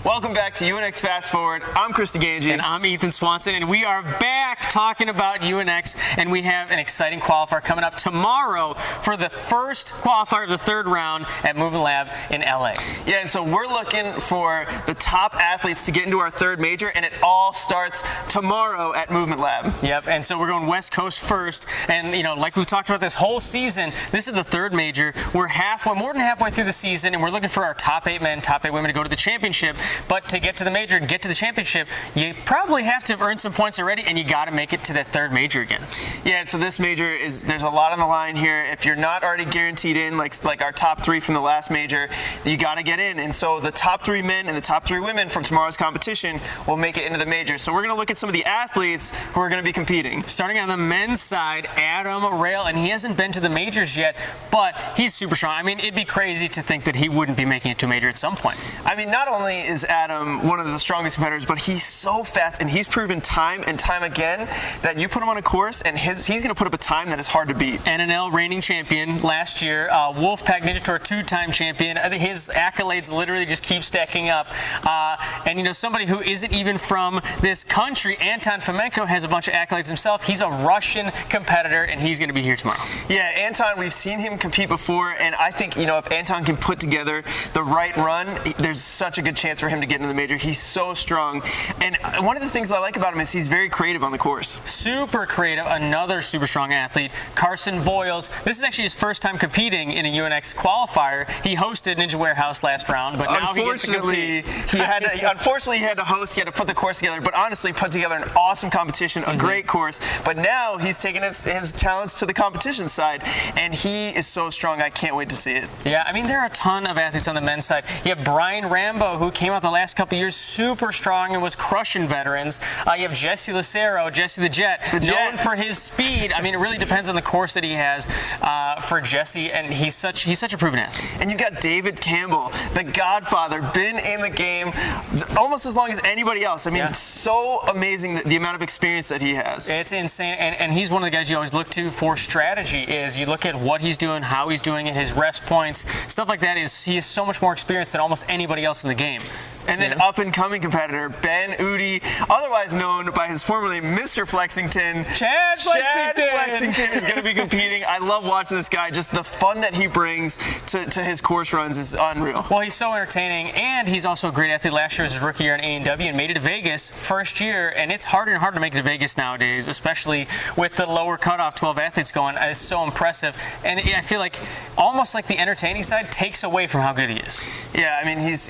Welcome back to UNX Fast Forward. I'm Chris DeGangi. And I'm Ethan Swanson, and we are back talking about UNX, and we have an exciting qualifier coming up tomorrow for the first qualifier of the third round at Movement Lab in LA. Yeah, and so we're looking for the top athletes to get into our third major, and it all starts tomorrow at Movement Lab. Yep, and so we're going West Coast first, and like we've talked about this whole season, this is the third major. We're more than halfway through the season, and we're looking for our top 8 men, top 8 women to go to the championship. But to get to the major and get to the championship, you probably have to have earned some points already, and you got to make it to that third major again. Yeah, so this major there's a lot on the line here. If you're not already guaranteed in, like our top 3 from the last major, you got to get in. And so the top 3 men and the top 3 women from tomorrow's competition will make it into the major. So we're going to look at some of the athletes who are going to be competing. Starting on the men's side, Adam Rail, and he hasn't been to the majors yet, but he's super strong. I mean, it'd be crazy to think that he wouldn't be making it to a major at some point. I mean, not only is Adam one of the strongest competitors, but he's so fast, and he's proven time and time again that you put him on a course, and he's going to put up a time that is hard to beat. NNL reigning champion last year, Wolfpack Ninja Tour 2-time champion. I think his accolades literally just keep stacking up. And somebody who isn't even from this country, Anton Fomenko, has a bunch of accolades himself. He's a Russian competitor, and he's going to be here tomorrow. Yeah, Anton, we've seen him compete before, and I think, if Anton can put together the right run, there's such a good chance for him to get into the major. He's so strong. And one of the things I like about him is he's very creative on the course. Super creative. Another super strong athlete, Carson Voiles. This is actually his first time competing in a UNX qualifier. He hosted Ninja Warehouse last round, but now he gets to compete. Unfortunately, he had to host. He had to put the course together, but honestly put together an awesome competition, a great course. But now he's taking his talents to the competition side, and he is so strong. I can't wait to see it. Yeah, I mean, there are a ton of athletes on the men's side. You have Brian Rambo, who came out the last couple years super strong and was crushing veterans. You have Jesse Lucero, Jesse the Jet, known for his speed. I mean, it really depends on the course that he has for Jesse, and he's such a proven athlete. And you've got David Campbell, the Godfather, been in the game almost as long as anybody else. I mean, it's so amazing the amount of experience that he has. It's insane, and he's one of the guys you always look to for strategy. Is you look at what he's doing, how he's doing it, his rest points, stuff like that. He is so much more experienced than almost anybody else in the game. And then up-and-coming competitor, Ben Udi, otherwise known by his former name, Mr. Flexington. Chad Flexington is going to be competing. I love watching this guy. Just the fun that he brings to his course runs is unreal. Well, he's so entertaining, and he's also a great athlete. Last year was his rookie year in A&W and made it to Vegas first year, and it's harder and harder to make it to Vegas nowadays, especially with the lower cutoff, 12 athletes going. It's so impressive, and I feel like almost like the entertaining side takes away from how good he is. Yeah, I mean, he's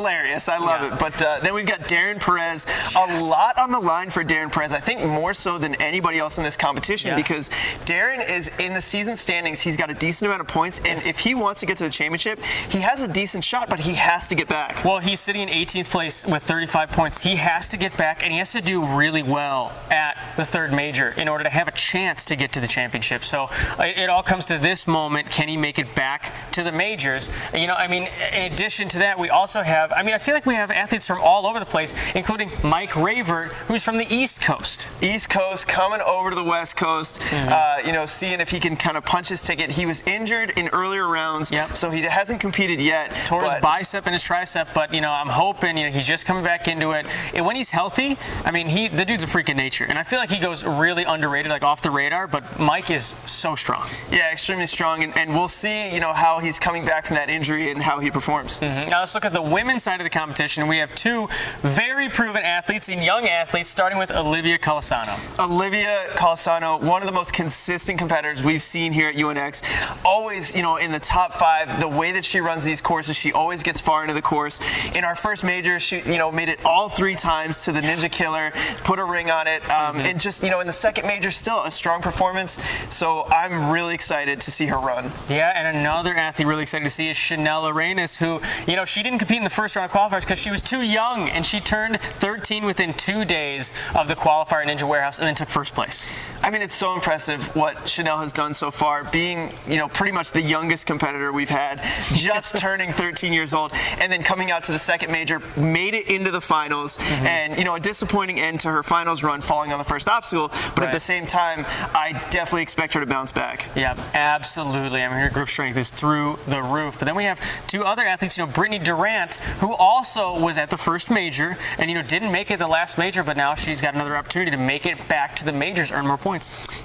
hilarious. I love it. But then we've got Darren Perez. A lot on the line for Darren Perez. I think more so than anybody else in this competition because Darren is in the season standings. He's got a decent amount of points, and if he wants to get to the championship, he has a decent shot, but he has to get back. Well, he's sitting in 18th place with 35 points. He has to get back, and he has to do really well at the third major in order to have a chance to get to the championship. So it all comes to this moment. Can he make it back to the majors? I mean, in addition to that, we also have, I feel like we have athletes from all over the place, including Mike Ravert, who's from the East Coast. East Coast, coming over to the West Coast, seeing if he can kind of punch his ticket. He was injured in earlier rounds, so he hasn't competed yet. Tore his bicep and his tricep, but, I'm hoping, he's just coming back into it. And when he's healthy, the dude's a freak of nature. And I feel like he goes really underrated, like off the radar, but Mike is so strong. Yeah, extremely strong, and we'll see, how he's coming back from that injury and how he performs. Now let's look at the women's side of the competition. We have two very proven athletes and young athletes, starting with Olivia Colasano. Olivia Colasano, one of the most consistent competitors we've seen here at UNX. Always, in the top 5. The way that she runs these courses, she always gets far into the course. In our first major, she, made it all 3 times to the Ninja Killer, put a ring on it, and just, in the second major, still a strong performance. So I'm really excited to see her run. Yeah, and another athlete really excited to see is Chanel Arenas, who, she didn't compete in the first round of qualifiers because she was too young, and she turned 13 within 2 days of the qualifier at Ninja Warehouse and then took first place. I mean, it's so impressive what Chanel has done so far, being, pretty much the youngest competitor we've had, just turning 13 years old, and then coming out to the second major, made it into the finals, and, a disappointing end to her finals run, falling on the first obstacle, but at the same time, I definitely expect her to bounce back. Yeah, absolutely. I mean, her grip strength is through the roof. But then we have two other athletes, Brittany Durant, who also was at the first major and, didn't make it the last major, but now she's got another opportunity to make it back to the majors, earn more points.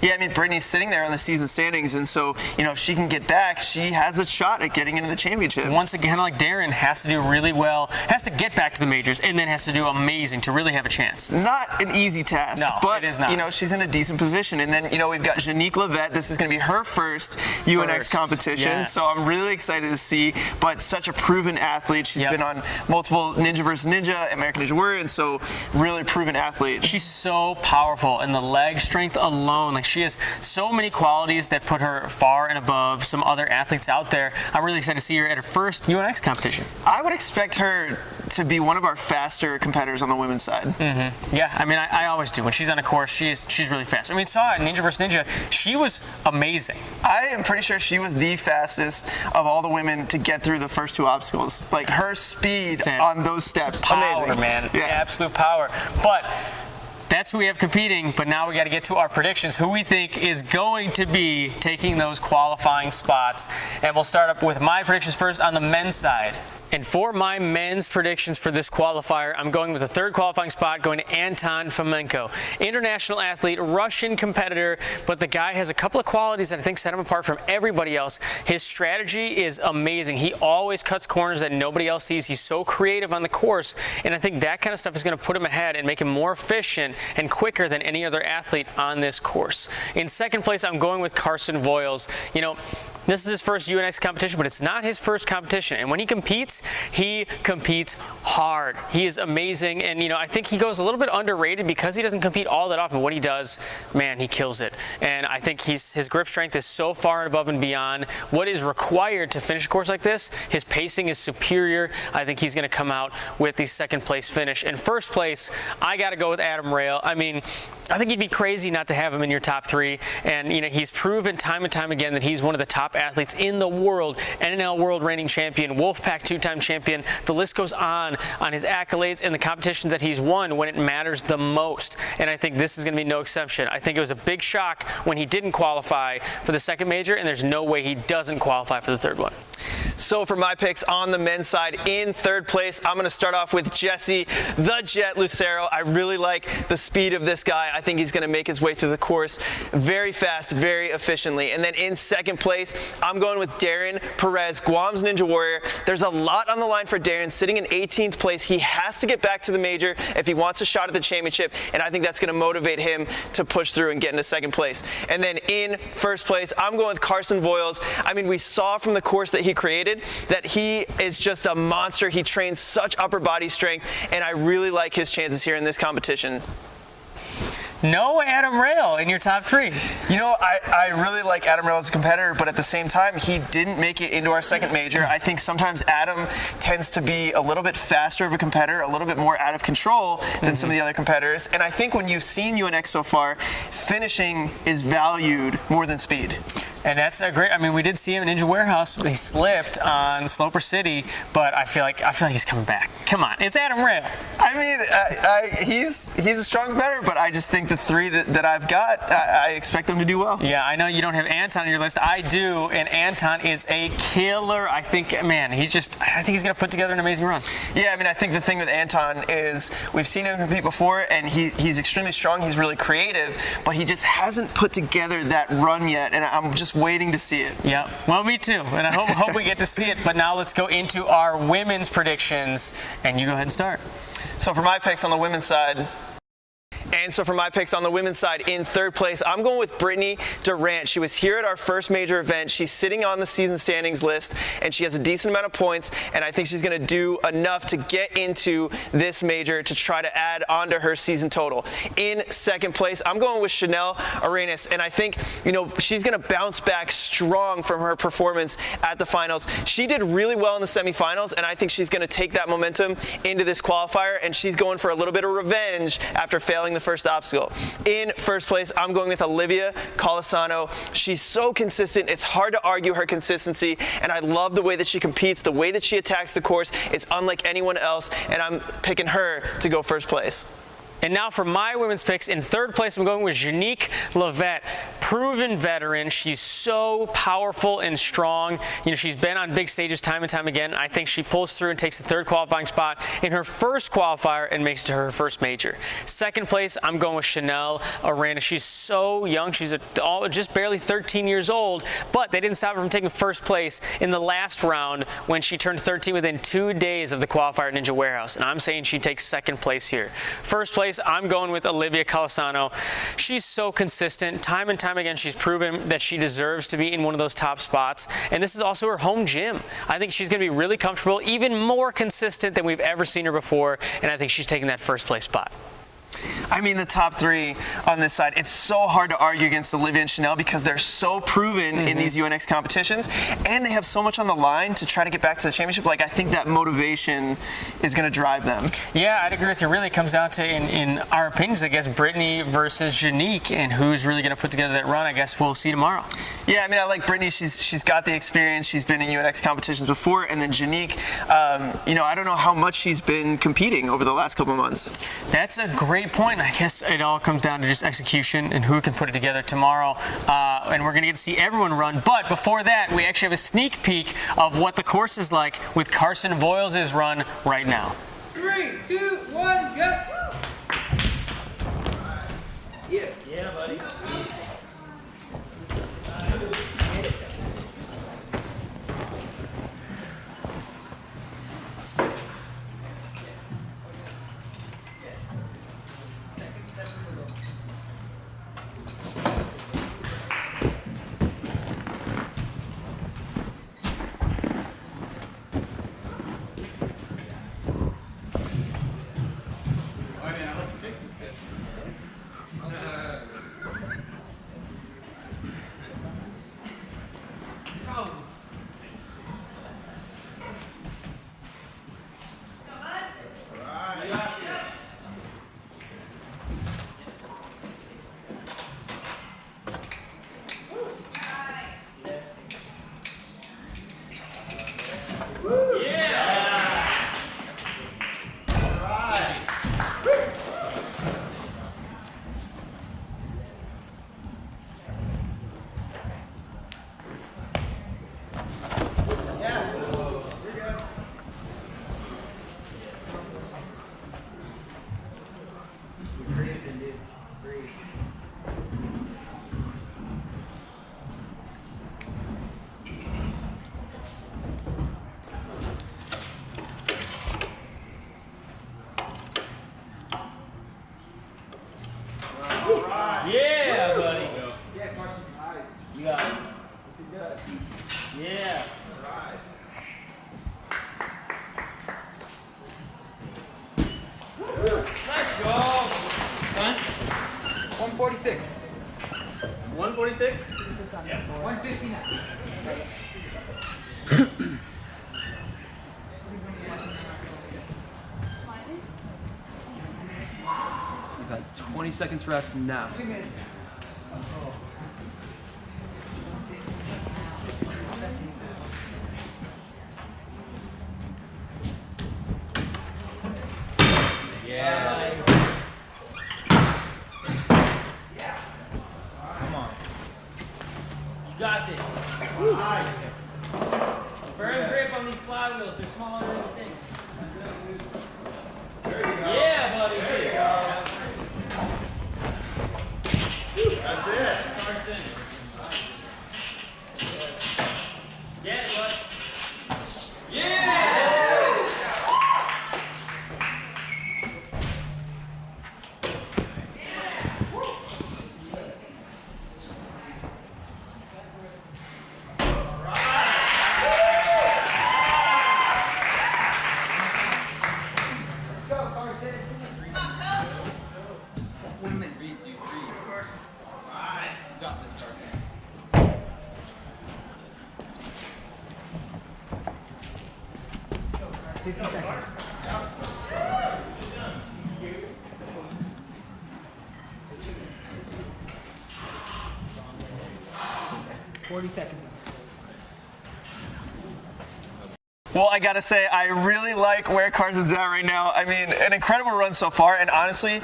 Yeah, I mean, Brittany's sitting there on the season standings, and so, if she can get back, she has a shot at getting into the championship. Once again, like Darren, has to do really well, has to get back to the majors, and then has to do amazing to really have a chance. Not an easy task, but, it is not. She's in a decent position. And then, we've got Janique Levette. This is going to be her first UNX competition, so I'm really excited to see, but such a proven athlete. She's been on multiple Ninja vs. Ninja, American Ninja Warrior, and so really proven athlete. She's so powerful, and the leg strength alone, like she has so many qualities that put her far and above some other athletes out there. I'm really excited to see her at her first UNX competition. I would expect her to be one of our faster competitors on the women's side. Yeah, I mean, I always do. When she's on a course, she's really fast. I mean, saw it in Ninja vs. Ninja. She was amazing. I am pretty sure she was the fastest of all the women to get through the first two obstacles. Like, her speed on those steps, power, amazing. Man. Yeah. Absolute power. But that's who we have competing, but now we got to get to our predictions, who we think is going to be taking those qualifying spots. And we'll start up with my predictions first on the men's side. And for my men's predictions for this qualifier, I'm going with the third qualifying spot, going to Anton Fomenko. International athlete, Russian competitor, but the guy has a couple of qualities that I think set him apart from everybody else. His strategy is amazing. He always cuts corners that nobody else sees. He's so creative on the course, and I think that kind of stuff is going to put him ahead and make him more efficient and quicker than any other athlete on this course. In second place, I'm going with Carson Voiles. This is his first UNX competition, but it's not his first competition. And when he competes hard. He is amazing. And, I think he goes a little bit underrated because he doesn't compete all that often. What he does, man, he kills it. And I think his grip strength is so far above and beyond what is required to finish a course like this. His pacing is superior. I think he's going to come out with the second place finish. In first place, I got to go with Adam Rail. I mean, I think you'd be crazy not to have him in your top three. And, he's proven time and time again that he's one of the top athletes in the world. NNL World Reigning Champion, Wolfpack two-time champion. The list goes on his accolades and the competitions that he's won when it matters the most. And I think this is going to be no exception. I think it was a big shock when he didn't qualify for the second major, and there's no way he doesn't qualify for the third one. So for my picks on the men's side, in third place, I'm going to start off with Jesse the Jet Lucero. I really like the speed of this guy. I think he's going to make his way through the course very fast, very efficiently. And then in second place, I'm going with Darren Perez, Guam's Ninja Warrior. There's a lot on the line for Darren, sitting in 18th place. He has to get back to the major if he wants a shot at the championship, and I think that's going to motivate him to push through and get into second place. And then in first place, I'm going with Carson Voiles. I mean, we saw from the course that he created that he is just a monster. He trains such upper body strength, and I really like his chances here in this competition. No Adam Rail in your top three. I really like Adam Rail as a competitor, but at the same time, he didn't make it into our second major. I think sometimes Adam tends to be a little bit faster of a competitor, a little bit more out of control than some of the other competitors. And I think when you've seen UNX so far, finishing is valued more than speed. And that's a great. I mean, we did see him in Ninja Warehouse. He slipped on Sloper City, but I feel like he's coming back. Come on, it's Adam Rail. I mean, he's a strong competitor, but I just think the three that I've got, I expect them to do well. Yeah, I know you don't have Anton on your list. I do, and Anton is a killer. I think, man, I think he's going to put together an amazing run. Yeah, I mean, I think the thing with Anton is we've seen him compete before, and he's extremely strong. He's really creative, but he just hasn't put together that run yet, and I'm just waiting to see it. Yeah, well, me too, and I hope we get to see it. But now let's go into our women's predictions, and you go ahead and start. So for my picks on the women's side, in third place, I'm going with Brittany Durant. She was here at our first major event. She's sitting on the season standings list, and she has a decent amount of points, and I think she's going to do enough to get into this major to try to add on to her season total. In second place, I'm going with Chanel Arenas, and I think, she's going to bounce back strong from her performance at the finals. She did really well in the semifinals, and I think she's going to take that momentum into this qualifier, and she's going for a little bit of revenge after failing the first obstacle. In first place, I'm going with Olivia Colasano. She's so consistent. It's hard to argue her consistency, and I love the way that she competes, the way that she attacks the course. It's unlike anyone else, and I'm picking her to go first place. And now for my women's picks, in third place, I'm going with Janique Levette, proven veteran. She's so powerful and strong. You know, she's been on big stages time and time again. I think she pulls through and takes the third qualifying spot in her first qualifier and makes it to her first major. Second place, I'm going with Chanel Aranda. She's so young. She's just barely 13 years old, but they didn't stop her from taking first place in the last round when she turned 13 within 2 days of the qualifier at Ninja Warehouse. And I'm saying she takes second place here. First place, I'm going with Olivia Colasano. She's so consistent. Time and time again, she's proven that she deserves to be in one of those top spots. And this is also her home gym. I think she's going to be really comfortable, even more consistent than we've ever seen her before. And I think she's taking that first place spot. I mean, the top three on this side, it's so hard to argue against Olivia and Chanel because they're so proven in these UNX competitions, and they have so much on the line to try to get back to the championship. Like, I think that motivation is going to drive them. Yeah, I'd agree with you. Really, it comes down to, in our opinions, I guess, Brittany versus Janique, and who's really going to put together that run. I guess we'll see tomorrow. Yeah, I mean, I like Brittany. She's got the experience. She's been in UNX competitions before, and then Janique, you know, I don't know how much she's been competing over the last couple of months. That's a great point. I guess it all comes down to just execution and who can put it together tomorrow. And we're going to get to see everyone run. But before that, we actually have a sneak peek of what the course is like with Carson Voiles' run right now. 3, 2, 1, go! Yeah, buddy. Yeah, buddy. Yeah, Carson. Nice. You got it. Looking good. Yeah. All right. Let's go. 146. 146? 159. We've got 20 seconds rest now. 2 minutes. You got this. Nice. Firm grip on these flywheels. They're smaller than you think. Yeah, buddy. There you go. That's it. Carson. Get it, bud. Yeah! Go, Carson. 1 minute. 3, 2, 3. Carson. All right. You got this, Carson. 40 seconds. Well, I gotta say, I really like where Carson's at right now. I mean, an incredible run so far, and honestly,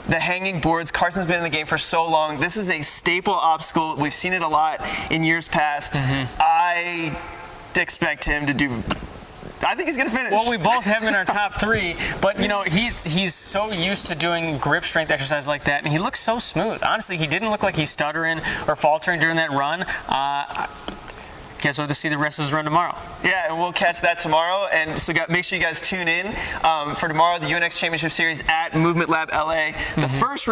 the hanging boards, Carson's been in the game for so long. This is a staple obstacle. We've seen it a lot in years past. I expect him to do, I think he's gonna finish. Well, we both have him in our top 3, but you know, he's so used to doing grip strength exercise like that, and he looks so smooth. Honestly, he didn't look like he's stuttering or faltering during that run. Guess we'll have to see the rest of his run tomorrow. Yeah, and we'll catch that tomorrow. And so make sure you guys tune in for tomorrow, the UNX Championship Series at Movement Lab LA. The first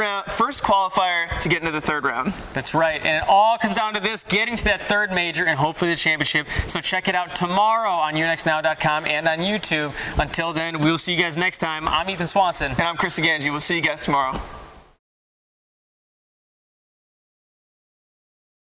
qualifier to get into the 3rd round. That's right, and it all comes down to this, getting to that 3rd major and hopefully the championship. So check it out tomorrow on unxnow.com and on YouTube. Until then, we'll see you guys next time. I'm Ethan Swanson. And I'm Chris Ganji. We'll see you guys tomorrow.